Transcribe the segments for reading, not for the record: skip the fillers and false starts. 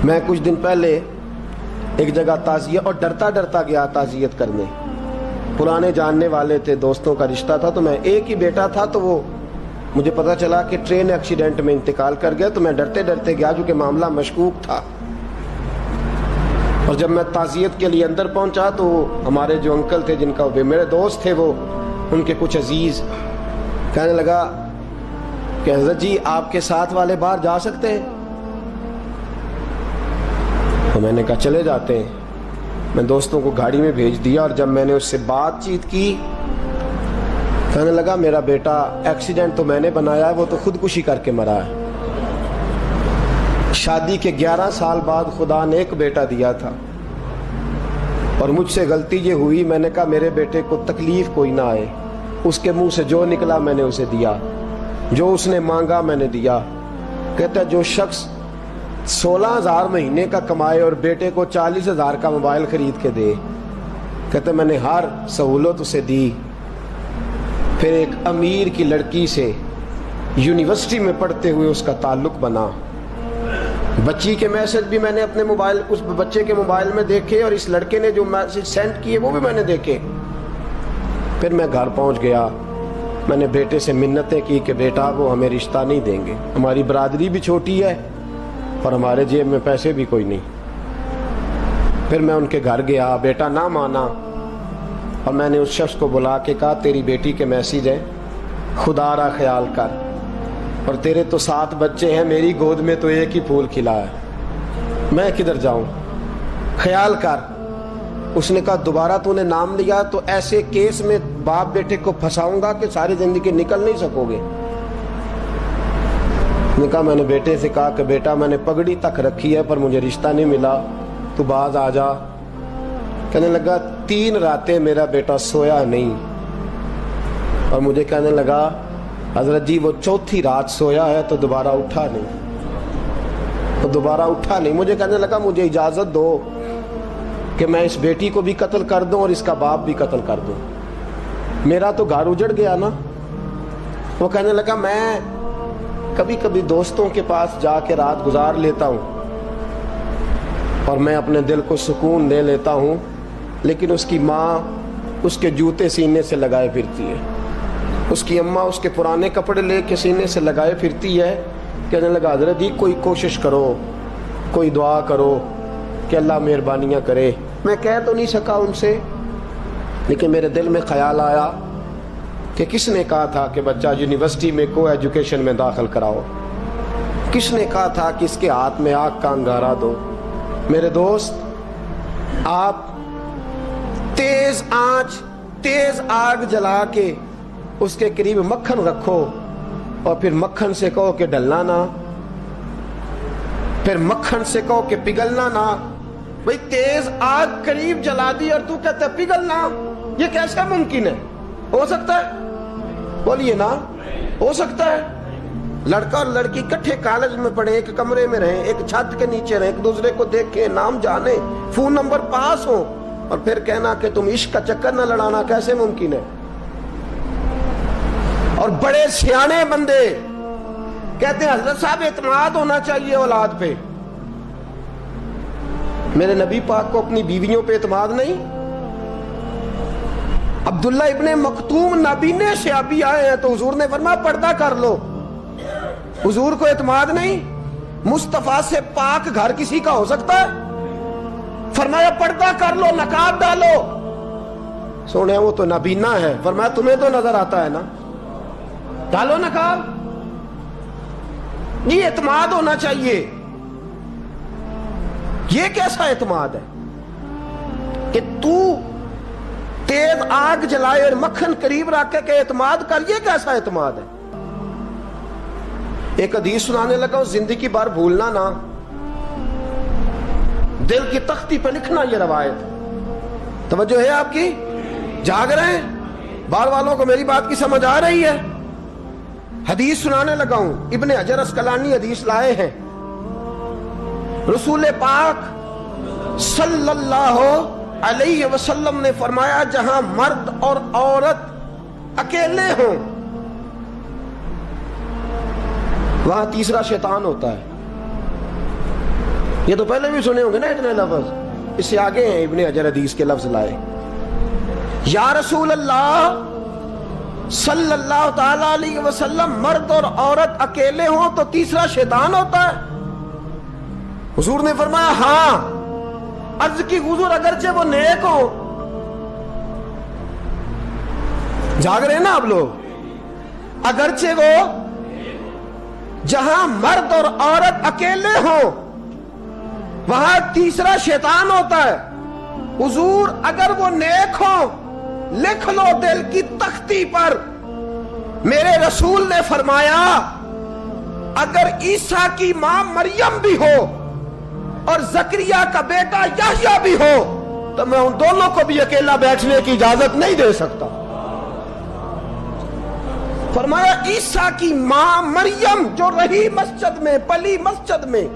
میں کچھ دن پہلے ایک جگہ تعزیت اور ڈرتا ڈرتا گیا تعزیت کرنے. پرانے جاننے والے تھے, دوستوں کا رشتہ تھا, تو میں ایک ہی بیٹا تھا, تو وہ مجھے پتا چلا کہ ٹرین ایکسیڈنٹ میں انتقال کر گیا. تو میں ڈرتے ڈرتے گیا کیونکہ معاملہ مشکوک تھا. اور جب میں تعزیت کے لیے اندر پہنچا تو ہمارے جو انکل تھے, جن کا میرے دوست تھے, وہ ان کے کچھ عزیز کہنے لگا کہ حضرت جی آپ کے ساتھ والے باہر جا سکتے ہیں؟ تو میں نے کہا چلے جاتے ہیں. میں دوستوں کو گاڑی میں بھیج دیا, اور جب میں نے اس سے بات چیت کی, کہنے لگا میرا بیٹا ایکسیڈنٹ تو میں نے بنایا ہے, وہ تو خودکشی کر کے مرا ہے. شادی کے 11 سال بعد خدا نے ایک بیٹا دیا تھا, اور مجھ سے غلطی یہ ہوئی, میں نے کہا میرے بیٹے کو تکلیف کوئی نہ آئے. اس کے منہ سے جو نکلا میں نے اسے دیا, جو اس نے مانگا میں نے دیا. کہتا ہے جو شخص 16,000 مہینے کا کمائے اور بیٹے کو 40,000 کا موبائل خرید کے دے, کہتا ہے میں نے ہر سہولت اسے دی. پھر ایک امیر کی لڑکی سے یونیورسٹی میں پڑھتے ہوئے اس کا تعلق بنا. بچی کے میسج بھی میں نے اپنے موبائل, اس بچے کے موبائل میں دیکھے, اور اس لڑکے نے جو میسج سینڈ کیے وہ بھی میں نے دیکھے. پھر میں گھر پہنچ گیا, میں نے بیٹے سے منتیں کی کہ بیٹا وہ ہمیں رشتہ نہیں دیں گے, ہماری برادری بھی چھوٹی ہے اور ہمارے جیب میں پیسے بھی کوئی نہیں. پھر میں ان کے گھر گیا, بیٹا نہ مانا, اور میں نے اس شخص کو بلا کے کہا تیری بیٹی کے میسیج ہیں, خدا را خیال کر, اور تیرے تو 7 بچے ہیں, میری گود میں تو ایک ہی پھول کھلا ہے, میں کدھر جاؤں, خیال کر. اس نے کہا دوبارہ تو نے نام لیا تو ایسے کیس میں باپ بیٹے کو پھنساؤں گا کہ ساری زندگی نکل نہیں سکو گے. نے کہا میں نے بیٹے سے کہا کہ بیٹا میں نے پگڑی تک رکھی ہے پر مجھے رشتہ نہیں ملا, تو باز آ جا. کہنے لگا 3 راتیں میرا بیٹا سویا نہیں, اور مجھے کہنے لگا حضرت جی وہ 4تھی رات سویا ہے تو دوبارہ اٹھا نہیں. مجھے کہنے لگا مجھے اجازت دو کہ میں اس بیٹی کو بھی قتل کر دوں اور اس کا باپ بھی قتل کر دوں, میرا تو گھر اجڑ گیا نا. وہ کہنے لگا میں کبھی کبھی دوستوں کے پاس جا کے رات گزار لیتا ہوں اور میں اپنے دل کو سکون دے لیتا ہوں, لیکن اس کی ماں اس کے جوتے سینے سے لگائے پھرتی ہے, اس کی اماں اس کے پرانے کپڑے لے کے سینے سے لگائے پھرتی ہے. کہنے لگا حضرت جی کوئی کوشش کرو, کوئی دعا کرو کہ اللہ مہربانیاں کرے. میں کہہ تو نہیں سکا ان سے, لیکن میرے دل میں خیال آیا کہ کس نے کہا تھا کہ بچہ یونیورسٹی میں کو ایجوکیشن میں داخل کراؤ, کس نے کہا تھا کہ اس کے ہاتھ میں آگ کا انگارہ دو. میرے دوست, آپ تیز آنچ تیز آگ جلا کے اس کے قریب مکھن رکھو, اور پھر مکھن سے کہو کہ ڈلنا نہ, پھر مکھن سے کہو کہ پگھلنا نہ. بھئی تیز آگ قریب جلا دی اور تو کہتا ہے پگھلنا, یہ کیسا ممکن ہے؟ ہو سکتا ہے؟ بولیے نا, ہو سکتا ہے؟ لڑکا اور لڑکی کٹھے کالج میں پڑھیں, ایک کمرے میں رہیں, ایک چھت کے نیچے رہیں, ایک دوسرے کو دیکھیں, نام جانیں, فون نمبر پاس ہو, اور پھر کہنا کہ تم عشق کا چکر نہ لڑانا, کیسے ممکن ہے؟ اور بڑے سیانے بندے کہتے ہیں حضرت صاحب اعتماد ہونا چاہیے اولاد پہ. میرے نبی پاک کو اپنی بیویوں پہ اعتماد نہیں؟ عبداللہ ابن مکتوم نابینے سے ابھی آئے ہیں تو حضور نے فرمایا پردہ کر لو, حضور کو اعتماد نہیں؟ مصطفیٰ سے پاک گھر کسی کا ہو سکتا ہے؟ فرمایا پردہ کر لو, نقاب ڈالو. سونے وہ تو نابینا ہے, فرمایا تمہیں تو نظر آتا ہے نا, ڈالو نقاب. یہ اعتماد ہونا چاہیے. یہ کیسا اعتماد ہے کہ تو تیز آگ جلائے اور مکھن قریب رکھ کے اعتماد کر, یہ کیسا اعتماد ہے؟ ایک حدیث سنانے لگا ہوں, زندگی بھر بھولنا نہ, دل کی تختی پہ لکھنا یہ روایت. توجہ ہے آپ کی؟ جاگ رہے ہیں؟ باہر والوں کو میری بات کی سمجھ آ رہی ہے؟ حدیث سنانے لگا ہوں, ابن حجر اسقلانی حدیث لائے ہیں. رسول پاک صلی اللہ علیہ وسلم نے فرمایا جہاں مرد اور عورت اکیلے ہوں وہاں تیسرا شیطان ہوتا ہے. یہ تو پہلے بھی سنے ہوں گے نا اتنے لفظ. اس سے آگے ہیں ابن حجر حدیث کے لفظ لائے. یا رسول اللہ صلی اللہ تعالی علیہ وسلم، مرد اور عورت اکیلے ہوں تو تیسرا شیطان ہوتا ہے؟ حضور نے فرمایا ہاں. عرض کی حضور اگرچہ وہ نیک ہو. جاگ رہے ہیں نا آپ لوگ؟ اگرچہ وہ جہاں مرد اور عورت اکیلے ہوں وہاں تیسرا شیطان ہوتا ہے. حضور اگر وہ نیک ہو لکھ لو دل کی تختی پر. میرے رسول نے فرمایا اگر عیسیٰ کی ماں مریم بھی ہو اور زکریا کا بیٹا یحییٰ بھی ہو تو میں ان دونوں کو بھی اکیلا بیٹھنے کی اجازت نہیں دے سکتا. فرمایا عیسیٰ کی ماں مریم جو رہی مسجد میں، پلی مسجد میں،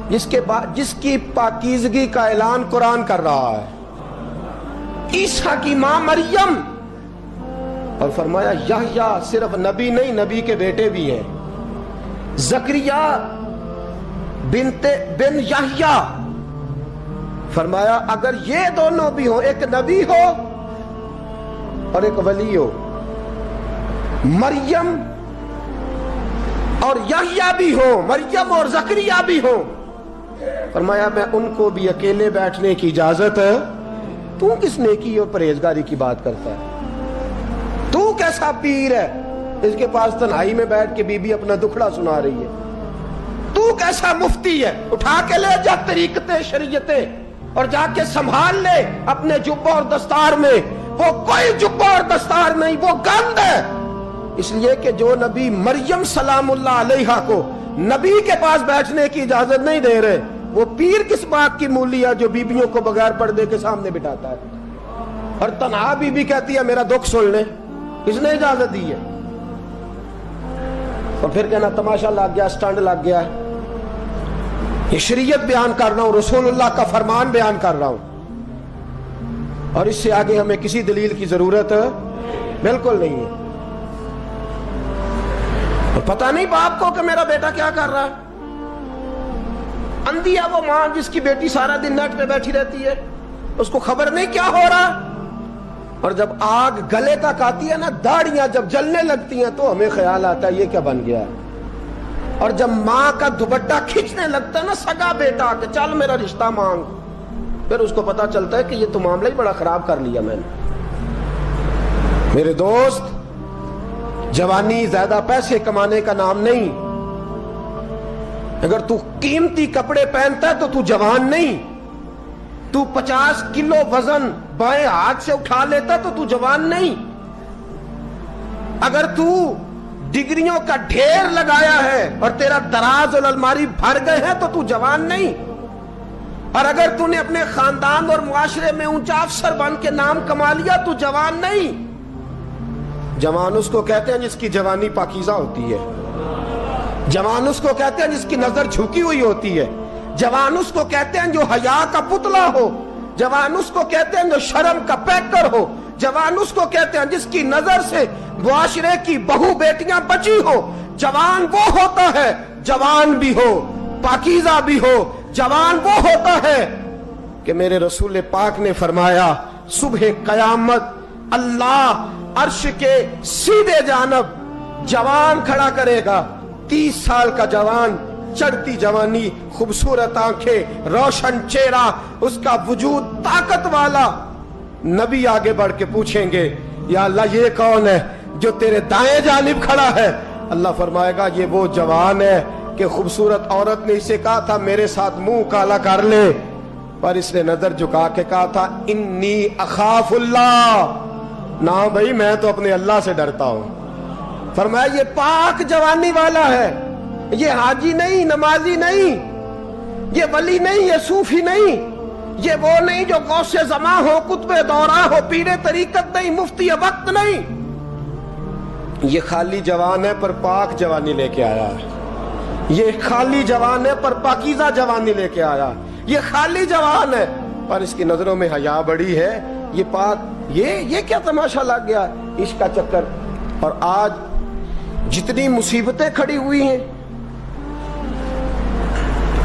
جس کی پاکیزگی کا اعلان قرآن کر رہا ہے، عیسیٰ کی ماں مریم. اور فرمایا یحییٰ صرف نبی نہیں، نبی کے بیٹے بھی ہیں. زکریا بن یحییٰ. فرمایا اگر یہ دونوں بھی ہوں، ایک نبی ہو اور ایک ولی ہو، مریم اور یحییٰ بھی ہو، مریم اور زکریا بھی ہو، فرمایا میں ان کو بھی اکیلے بیٹھنے کی اجازت ہے. تو کس نیکی اور پرہیزگاری کی بات کرتا ہے؟ تو کیسا پیر ہے اس کے پاس تنہائی میں بیٹھ کے بی بی اپنا دکھڑا سنا رہی ہے؟ تو کیسا مفتی ہے؟ اٹھا کے لے جا طریقتیں شریعتیں اور جا کے سنبھال لے اپنے جبہ اور دستار میں. وہ کوئی جبہ اور دستار نہیں، وہ گند ہے. اس لیے کہ جو نبی مریم سلام اللہ علیہا کو نبی کے پاس بیٹھنے کی اجازت نہیں دے رہے، وہ پیر کس بات کی مولی ہے جو بیبیوں کو بغیر پردے کے سامنے بٹھاتا ہے؟ اور تنہا بی بی کہتی ہے میرا دکھ سن لے، کس نے اجازت دی ہے؟ اور پھر کہنا تماشا لگ گیا، سٹنڈ لگ گیا. یہ شریعت بیان کر رہا ہوں، رسول اللہ کا فرمان بیان کر رہا ہوں، اور اس سے آگے ہمیں کسی دلیل کی ضرورت بالکل نہیں ہے. اور پتہ نہیں باپ کو کہ میرا بیٹا کیا کر رہا ہے. اندھی ہے وہ ماں جس کی بیٹی سارا دن نیٹ پہ بیٹھی رہتی ہے، اس کو خبر نہیں کیا ہو رہا. اور جب آگ گلے تک آتی ہے نا، داڑیاں جب جلنے لگتی ہیں تو ہمیں خیال آتا ہے یہ کیا بن گیا ہے. اور جب ماں کا دوپٹہ کھینچنے لگتا ہے نا سگا بیٹا کہ چل میرا رشتہ مانگ، پھر اس کو پتا چلتا ہے کہ یہ تو معاملہ ہی بڑا خراب کر لیا میں نے. میرے دوست، جوانی زیادہ پیسے کمانے کا نام نہیں. اگر تو قیمتی کپڑے پہنتا ہے تو تو جوان نہیں. تو 50 کلو وزن بائیں ہاتھ سے اٹھا لیتا تو تو جوان نہیں. اگر تو ڈگریوں کا ڈھیر لگایا ہے اور تیرا دراز اور الماری بھر گئے ہیں تو تو جوان نہیں. اور اگر تو نے اپنے خاندان اور معاشرے میں اونچا افسر بن کے نام کما لیا تو جوان نہیں. جوان اس کو کہتے ہیں جس کی جوانی پاکیزہ ہوتی ہے. جوان اس کو کہتے ہیں جس کی نظر جھکی ہوئی ہوتی ہے. جوان اس کو کہتے ہیں جو حیا کا پتلا ہو. جوان اس کو کہتے ہیں جو شرم کا پیکر ہو. جوان اس کو کہتے ہیں جس کی نظر سے معاشرے کی بہو بیٹیاں بچی ہو. جوان وہ ہوتا ہے، جوان بھی ہو پاکیزہ بھی ہو، جوان وہ ہوتا ہے کہ میرے رسول پاک نے فرمایا صبح قیامت اللہ عرش کے سیدھے جانب جوان کھڑا کرے گا. 30 سال کا جوان، چڑھتی جوانی، خوبصورت آنکھیں، روشن چہرہ، اس کا وجود طاقت والا. نبی آگے بڑھ کے پوچھیں گے یا اللہ یہ کون ہے جو تیرے دائیں جانب کھڑا ہے؟ اللہ فرمائے گا یہ وہ جوان ہے کہ خوبصورت عورت نے اسے کہا تھا میرے ساتھ منہ کالا کر لے، پر اس نے نظر جھکا کے کہا تھا انی اخاف اللہ. نہ بھائی میں تو اپنے اللہ سے ڈرتا ہوں. فرمایا یہ پاک جوانی والا ہے، یہ حاجی نہیں، نمازی نہیں، یہ ولی نہیں، یہ صوفی نہیں، یہ وہ نہیں جو غوث زماں ہو، قطب دورہ ہو، پیر طریقت نہیں، مفتی وقت نہیں. یہ خالی جوان ہے پر پاک جوانی لے کے آیا ہے. یہ خالی جوان ہے پر پاکیزہ جوانی لے کے آیا. یہ خالی جوان ہے پر اس کی نظروں میں حیا بڑی ہے. یہ پاک، یہ کیا تماشا لگ گیا عشق کا چکر. اور آج جتنی مصیبتیں کھڑی ہوئی ہیں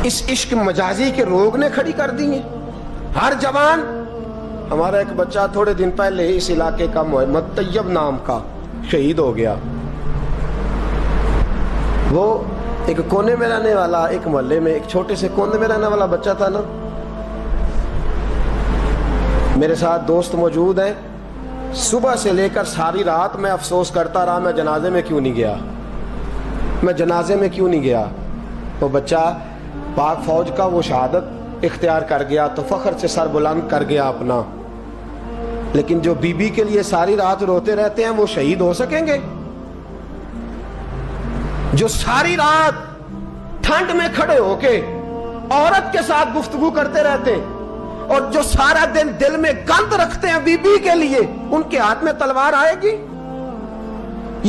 اس عشق مجازی کے روگ نے کھڑی کر دی ہیں. ہر جوان. ہمارا ایک بچہ تھوڑے دن پہلے اس علاقے کا محمد طیب نام کا شہید ہو گیا. وہ ایک کونے میں رہنے والا, ایک محلے میں ایک چھوٹے سے کونے میں رہنے والا بچہ تھا نا. میرے ساتھ دوست موجود ہیں. صبح سے لے کر ساری رات میں افسوس کرتا رہا میں جنازے میں کیوں نہیں گیا, میں جنازے میں کیوں نہیں گیا. وہ بچہ پاک فوج کا وہ شہادت اختیار کر گیا تو فخر سے سر بلند کر گیا اپنا. لیکن جو بی بی کے لیے ساری رات روتے رہتے ہیں وہ شہید ہو سکیں گے؟ جو ساری رات ٹھنڈ میں کھڑے ہو کے عورت کے ساتھ گفتگو کرتے رہتے ہیں اور جو سارا دن دل میں گند رکھتے ہیں بی بی کے لیے, ان کے ہاتھ میں تلوار آئے گی؟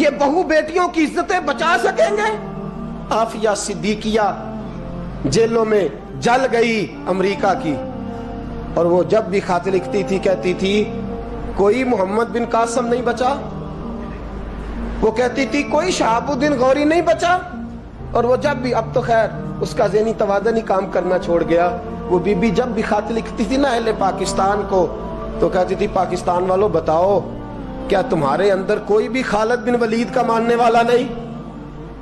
یہ بہو بیٹیوں کی عزتیں بچا سکیں گے؟ عافیہ صدیقیہ جیلوں میں جل گئی امریکہ کی, اور وہ جب بھی خط لکھتی تھی کہتی تھی کوئی محمد بن قاسم نہیں بچا, وہ کہتی تھی کوئی شہاب الدین غوری نہیں بچا. اور وہ جب بھی, اب تو خیر اس کا ذہنی توازن ہی کام کرنا چھوڑ گیا, وہ بی بی جب بھی خط لکھتی تھی نا اہل پاکستان کو تو کہتی تھی پاکستان والوں بتاؤ کیا تمہارے اندر کوئی بھی خالد بن ولید کا ماننے والا نہیں؟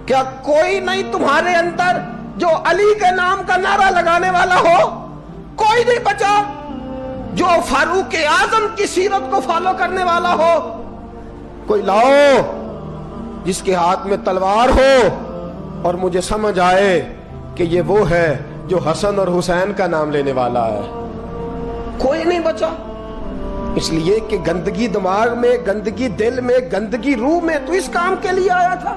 کیا کوئی نہیں تمہارے اندر جو علی کے نام کا نعرہ لگانے والا ہو؟ کوئی نہیں بچا جو فاروق اعظم کی سیرت کو فالو کرنے والا ہو؟ کوئی لاؤ جس کے ہاتھ میں تلوار ہو اور مجھے سمجھ آئے کہ یہ وہ ہے جو حسن اور حسین کا نام لینے والا ہے. کوئی نہیں بچا. اس لیے کہ گندگی دماغ میں, گندگی دل میں, گندگی روح میں تو اس کام کے لیے آیا تھا.